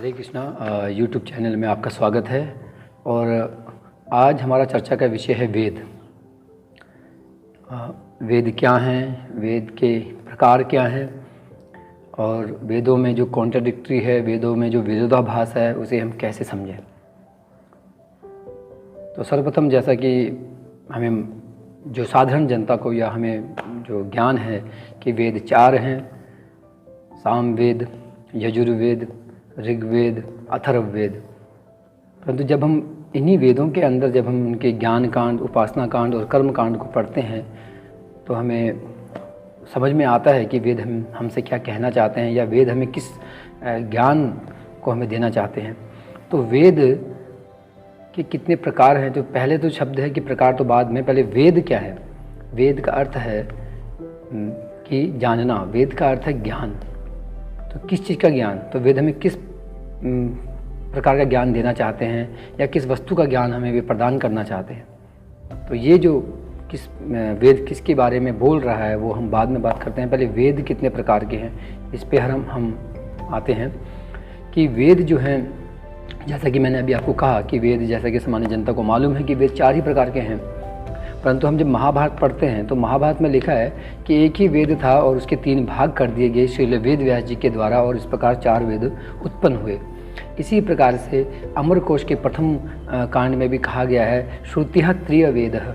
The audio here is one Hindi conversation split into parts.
हरे कृष्णा यूट्यूब चैनल में आपका स्वागत है। और आज हमारा चर्चा का विषय है वेद। वेद क्या हैं, वेद के प्रकार क्या हैं और वेदों में जो कॉन्ट्राडिक्टरी है, वेदों में जो विरोधाभास है, उसे हम कैसे समझें। तो सर्वप्रथम जैसा कि हमें जो साधारण जनता को या हमें जो ज्ञान है कि वेद चार हैं, सामवेद, यजुर्वेद, ऋग्वेद, अथर्ववेद। परंतु जब हम इन्हीं वेदों के अंदर जब हम उनके ज्ञान कांड, उपासना कांड और कर्म कांड को पढ़ते हैं तो हमें समझ में आता है कि वेद हमसे क्या कहना चाहते हैं या वेद हमें किस ज्ञान को हमें देना चाहते हैं। तो वेद के कितने प्रकार हैं। तो पहले तो शब्द है कि प्रकार तो बाद में, पहले वेद क्या है। वेद का अर्थ है कि जानना, वेद का अर्थ है ज्ञान। तो किस चीज़ का ज्ञान, तो वेद हमें किस प्रकार का ज्ञान देना चाहते हैं या किस वस्तु का ज्ञान हमें वे प्रदान करना चाहते हैं। तो ये जो वेद किसके बारे में बोल रहा है वो हम बाद में बात करते हैं। पहले वेद कितने प्रकार के हैं इस पे हम आते हैं कि वेद जो हैं, जैसा कि मैंने अभी आपको कहा कि वेद, जैसा कि सामान्य जनता को मालूम है कि वेद चार ही प्रकार के हैं। परंतु हम जब महाभारत पढ़ते हैं तो महाभारत में लिखा है कि एक ही वेद था और उसके तीन भाग कर दिए गए श्री वेद व्यास जी के द्वारा, और इस प्रकार चार वेद उत्पन्न हुए। इसी प्रकार से अमरकोश के प्रथम कांड में भी कहा गया है श्रुतिः त्रिय वेदः,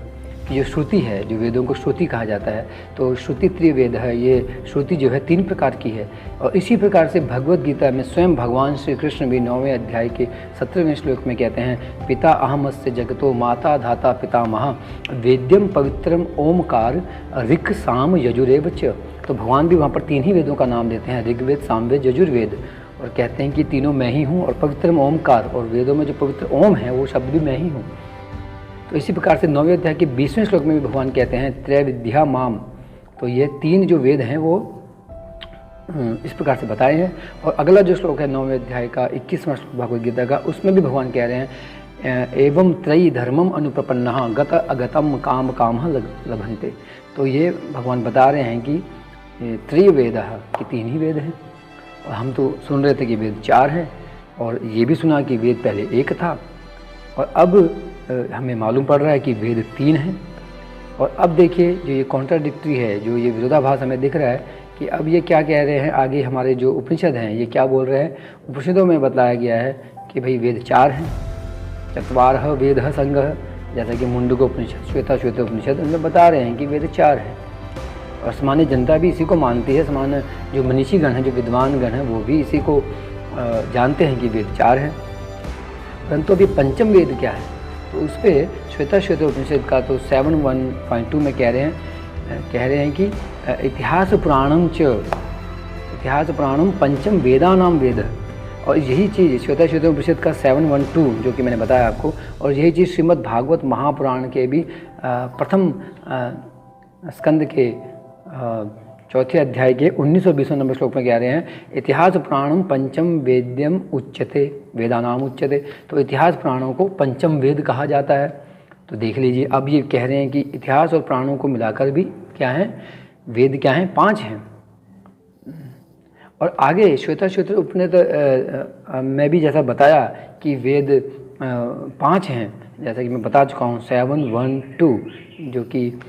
कि जो श्रुति है, जो वेदों को श्रुति कहा जाता है, तो श्रुति त्रिय वेद है। ये श्रुति जो है तीन प्रकार की है। और इसी प्रकार से भगवद गीता में स्वयं भगवान श्री कृष्ण भी 9वें अध्याय के 17वें श्लोक में कहते हैं, पिता अहमस्य जगतो माता धाता पितामह वेद्यम पवित्रम ओमकार ऋक् साम यजुरेव च। तो भगवान भी वहाँ पर तीन ही वेदों का नाम देते हैं, ऋग्वेद, सामवेद, यजुर्वेद, और कहते हैं कि तीनों मैं ही हूँ। और पवित्रम ओमकार, और वेदों में जो पवित्र ओम है वो शब्द भी मैं ही हूँ। तो इसी प्रकार से 9वें अध्याय के 20वें श्लोक में भी भगवान कहते हैं त्रय विद्या माम। तो ये तीन जो वेद हैं वो इस प्रकार से बताए हैं। और अगला जो श्लोक है 9वें अध्याय का 21वां श्लोक भगवद गीता का, उसमें भी भगवान कह रहे हैं एवं त्रयी धर्मम अनुप्रपन्नः गत अगतम काम कामः लभन्ते। तो ये भगवान बता रहे हैं कि त्रिवेदः, कि तीन ही वेद हैं। और हम तो सुन रहे थे कि वेद चार हैं, और ये भी सुना कि वेद पहले एक था, और अब हमें मालूम पड़ रहा है कि वेद तीन हैं। और अब देखिए जो ये कॉन्ट्राडिक्टरी है, जो ये विरोधाभास हमें दिख रहा है कि अब ये क्या कह रहे हैं। आगे हमारे जो उपनिषद हैं ये क्या बोल रहे हैं। उपनिषदों में बताया गया है कि भाई वेद चार हैं, चत्वारः वेदः संगः, जैसा कि मुंडक उपनिषद, श्वेता उपनिषद, उनमें बता रहे हैं कि वेद चार हैं। और सामान्य जनता भी इसी को मानती है। सामान्य जो मनीषी गण हैं, जो विद्वान गण हैं, वो भी इसी को जानते हैं कि वेद चार हैं। परंतु अभी पंचम वेद क्या है, तो उस पर श्वेता उपनिषद का तो 7.1.2 में कह रहे हैं कि इतिहास पुराणम पंचम वेदानाम वेद। और यही चीज़ श्वेता उपनिषद का 7.1.2 जो कि मैंने बताया आपको, और यही चीज़ श्रीमद् भागवत महापुराण के भी प्रथम स्कंद के चौथे अध्याय के 19 और 20 नंबर श्लोक में कह रहे हैं इतिहास पुराणम पंचम वेद्यम उच्यते वेदानाम उच्यते। तो इतिहास पुराणों को पंचम वेद कहा जाता है। तो देख लीजिए, अब ये कह रहे हैं कि इतिहास और पुराणों को मिलाकर भी क्या है, वेद क्या हैं, 5 हैं। और आगे श्वेता उपनिषद में भी जैसा बताया कि वेद 5 हैं, जैसा कि मैं बता चुका हूँ 7.1.2, जो कि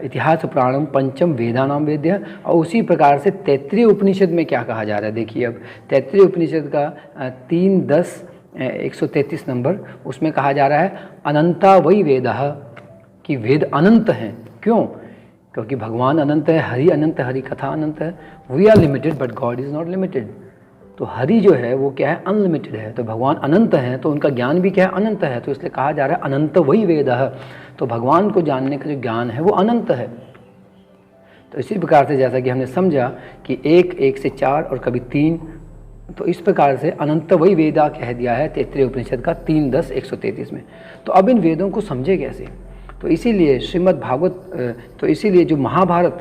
इतिहास पुराणम पंचम वेदानाम वेद्य। और उसी प्रकार से तैत्तिरीय उपनिषद में क्या कहा जा रहा है। देखिए अब तैत्तिरीय उपनिषद का 3.10.133 नंबर, उसमें कहा जा रहा है अनंता वै वेदः, कि वेद अनंत हैं। क्यों? क्योंकि भगवान अनंत है, हरि अनंत है, हरि कथा अनंत है। We are limited but God is not limited. तो हरि जो है वो क्या है, अनलिमिटेड है। तो भगवान अनंत हैं, तो उनका ज्ञान भी क्या है, अनंत है। तो इसलिए कहा जा रहा है अनंत वही वेद है। तो भगवान को जानने का जो ज्ञान है वो अनंत है। तो इसी प्रकार से जैसा कि हमने समझा कि एक से 4 और कभी 3, तो इस प्रकार से अनंत वही वेदा कह दिया है तैत्तिरीय उपनिषद का 3.10.133 में। तो अब इन वेदों को समझे कैसे। तो इसीलिए श्रीमद् भागवत, तो इसीलिए जो महाभारत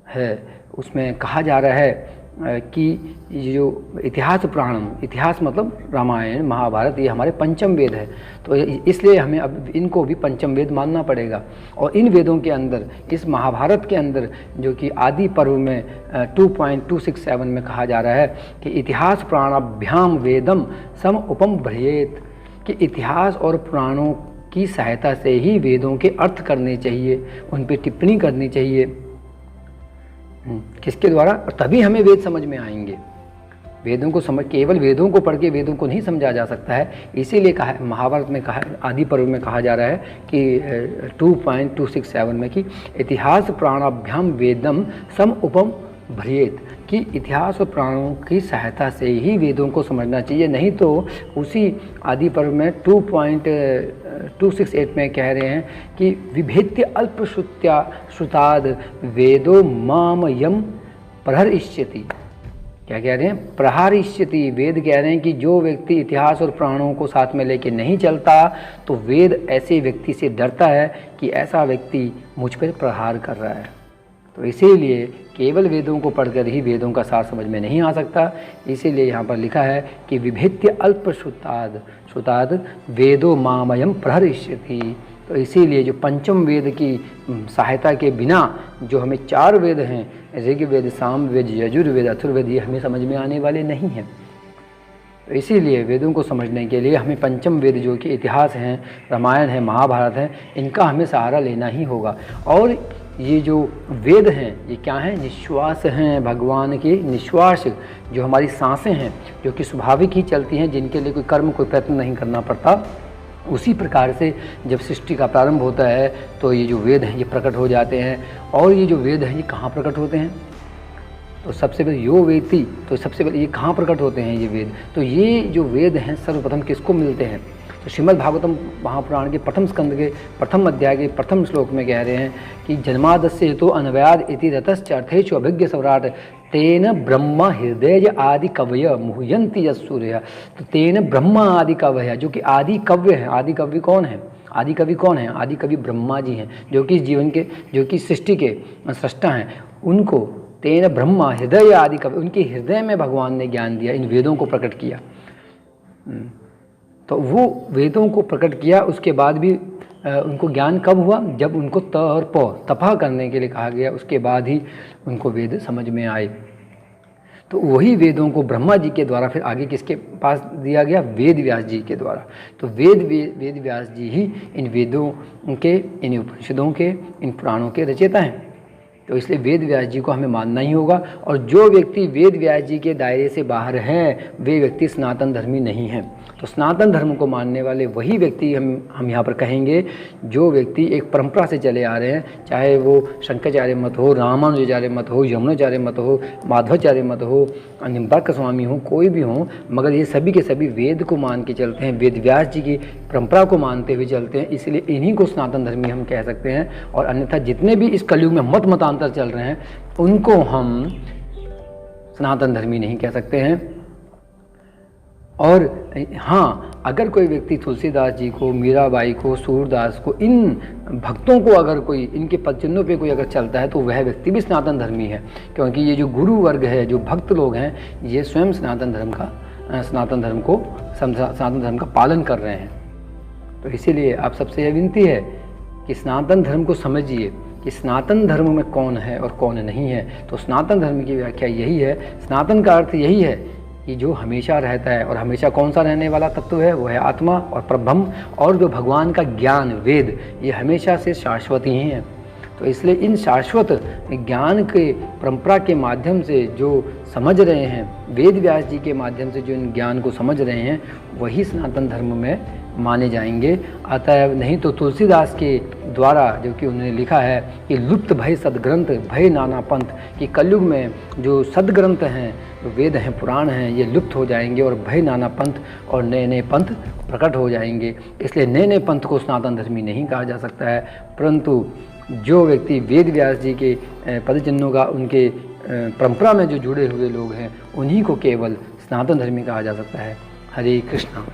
है उसमें कहा जा रहा है कि ये जो इतिहास पुराणम, इतिहास मतलब रामायण महाभारत, ये हमारे पंचम वेद है। तो इसलिए हमें अब इनको भी पंचम वेद मानना पड़ेगा। और इन वेदों के अंदर, इस महाभारत के अंदर जो कि आदि पर्व में 2.267 में कहा जा रहा है कि इतिहास पुराणाभ्याम वेदम सम उपम भ्रयेत, कि इतिहास और पुराणों की सहायता से ही वेदों के अर्थ करने चाहिए, उन पर टिप्पणी करनी चाहिए। किसके द्वारा? तभी हमें वेद समझ में आएंगे। वेदों को समझ, केवल वेदों को पढ़ के वेदों को नहीं समझा जा सकता है। इसीलिए कहा, महाभारत में कहा, आदि पर्व में कहा जा रहा है कि 2.267 में कि इतिहास पुराणाभ्याम वेदम सम उपम भ्रयेत, कि इतिहास और पुराणों की सहायता से ही वेदों को समझना चाहिए। नहीं तो उसी आदि पर्व में 2.268 में कह रहे हैं कि विभेद्य अल्प श्रुताद वेदो माम यम प्रहरिष्यति। क्या कह रहे हैं? प्रहारिष्यति। वेद कह रहे हैं कि जो व्यक्ति इतिहास और पुराणों को साथ में लेके नहीं चलता, तो वेद ऐसे व्यक्ति से डरता है कि ऐसा व्यक्ति मुझ पर प्रहार कर रहा है। तो इसीलिए केवल वेदों को पढ़कर ही वेदों का सार समझ में नहीं आ सकता। इसीलिए यहाँ पर लिखा है कि विभेद्य अल्प श्रुताद वेदो मामयम प्रहरिष्यति। तो इसीलिए जो पंचम वेद की सहायता के बिना जो हमें 4 वेद हैं, ऋग्वेद, सामवेद, यजुर्वेद, अथर्ववेद, ये हमें समझ में आने वाले नहीं हैं। तो इसीलिए वेदों को समझने के लिए हमें पंचम वेद जो कि इतिहास हैं, रामायण है, महाभारत है, इनका हमें सहारा लेना ही होगा। और ये जो वेद हैं ये क्या हैं? निश्वास हैं, भगवान के निश्वास, जो हमारी सांसें हैं, जो कि स्वाभाविक ही चलती हैं, जिनके लिए कोई कर्म, कोई प्रयत्न नहीं करना पड़ता। उसी प्रकार से जब सृष्टि का प्रारंभ होता है तो ये जो वेद हैं ये प्रकट हो जाते हैं। और ये जो वेद हैं ये कहाँ प्रकट होते हैं? तो सबसे पहले यो वेति, तो सबसे पहले ये कहाँ प्रकट होते हैं ये वेद? तो ये जो वेद हैं सर्वप्रथम किसको मिलते हैं? तो श्रीमद् भागवतम महापुराण के प्रथम स्कंद के प्रथम अध्याय के प्रथम श्लोक में कह रहे हैं कि जन्मादस्य हेतु अनव्याद इति रतश्चर्थेषु अभिज्ञ सौराट तेन ब्रह्मा हृदय आदि कवय मुह्यंति यस्सूर्य। तो तेन ब्रह्मा आदि कवय, जो कि आदि कव्य है। आदि कवि कौन है? आदि कवि कौन है? आदि कवि ब्रह्मा जी हैं, जो कि जीवन के, जो कि सृष्टि के सृष्टा हैं। उनको तेन ब्रह्मा हृदय आदि कवि, उनके हृदय में भगवान ने ज्ञान दिया, इन वेदों को प्रकट किया। तो वो वेदों को प्रकट किया, उसके बाद भी उनको ज्ञान कब हुआ? जब उनको त और प तपा करने के लिए कहा गया, उसके बाद ही उनको वेद समझ में आए। तो वही वेदों को ब्रह्मा जी के द्वारा फिर आगे किसके पास दिया गया? वेद व्यास जी के द्वारा। तो वेद व्यास जी ही इन वेदों के, इन उपनिषदों के, इन पुराणों के रचयिता हैं। तो इसलिए वेद व्यास जी को हमें मानना ही होगा। और जो व्यक्ति वेद व्यास जी के दायरे से बाहर हैं, वे व्यक्ति सनातन धर्मी नहीं हैं। तो सनातन धर्म को मानने वाले वही व्यक्ति हम यहाँ पर कहेंगे, जो व्यक्ति एक परंपरा से चले आ रहे हैं, चाहे वो शंकराचार्य मत हो, रामानुजाचार्य मत हो, यमुनाचार्य मत हो, माधवाचार्य मत हो, निम्बार्क स्वामी हो, कोई भी हो, मगर ये सभी के सभी वेद को मान के चलते हैं, वेद व्यास जी की परंपरा को मानते हुए चलते हैं। इसलिए इन्हीं को सनातन धर्मी हम कह सकते हैं। और अन्यथा जितने भी इस कलयुग में मतांतर चल रहे हैं, उनको हम सनातन धर्मी नहीं कह सकते हैं। और हाँ, अगर कोई व्यक्ति तुलसीदास जी को, मीराबाई को, सूरदास को, इन भक्तों को अगर कोई इनके पदचिन्हों पे कोई अगर चलता है, तो वह व्यक्ति भी सनातन धर्मी है। क्योंकि ये जो गुरु वर्ग है, जो भक्त लोग हैं, ये स्वयं सनातन धर्म का पालन कर रहे हैं। तो इसीलिए आप सबसे यह विनती है कि सनातन धर्म को समझिए कि सनातन धर्म में कौन है और कौन नहीं है। तो सनातन धर्म की व्याख्या यही है, सनातन का अर्थ यही है कि जो हमेशा रहता है। और हमेशा कौन सा रहने वाला तत्व है? वो है आत्मा और परब्रह्म। और जो भगवान का ज्ञान, वेद, ये हमेशा से शाश्वत ही हैं। तो इसलिए इन शाश्वत ज्ञान के परंपरा के माध्यम से जो समझ रहे हैं, वेद व्यास जी के माध्यम से जो इन ज्ञान को समझ रहे हैं, वही सनातन धर्म में माने जाएंगे। अतः नहीं तो तुलसीदास के द्वारा जो कि उन्होंने लिखा है कि लुप्त भय सदग्रंथ भय नाना पंथ, कि कलयुग में जो सदग्रंथ हैं, वेद हैं, पुराण हैं, ये लुप्त हो जाएंगे और भय नाना पंथ और नए नए पंथ प्रकट हो जाएंगे। इसलिए नए नए पंथ को सनातन धर्मी नहीं कहा जा सकता है, परंतु जो व्यक्ति वेद व्यास जी के पदचिन्हों का, उनके परंपरा में जो जुड़े हुए लोग हैं, उन्हीं को केवल सनातन धर्मी कहा जा सकता है। हरे कृष्णा।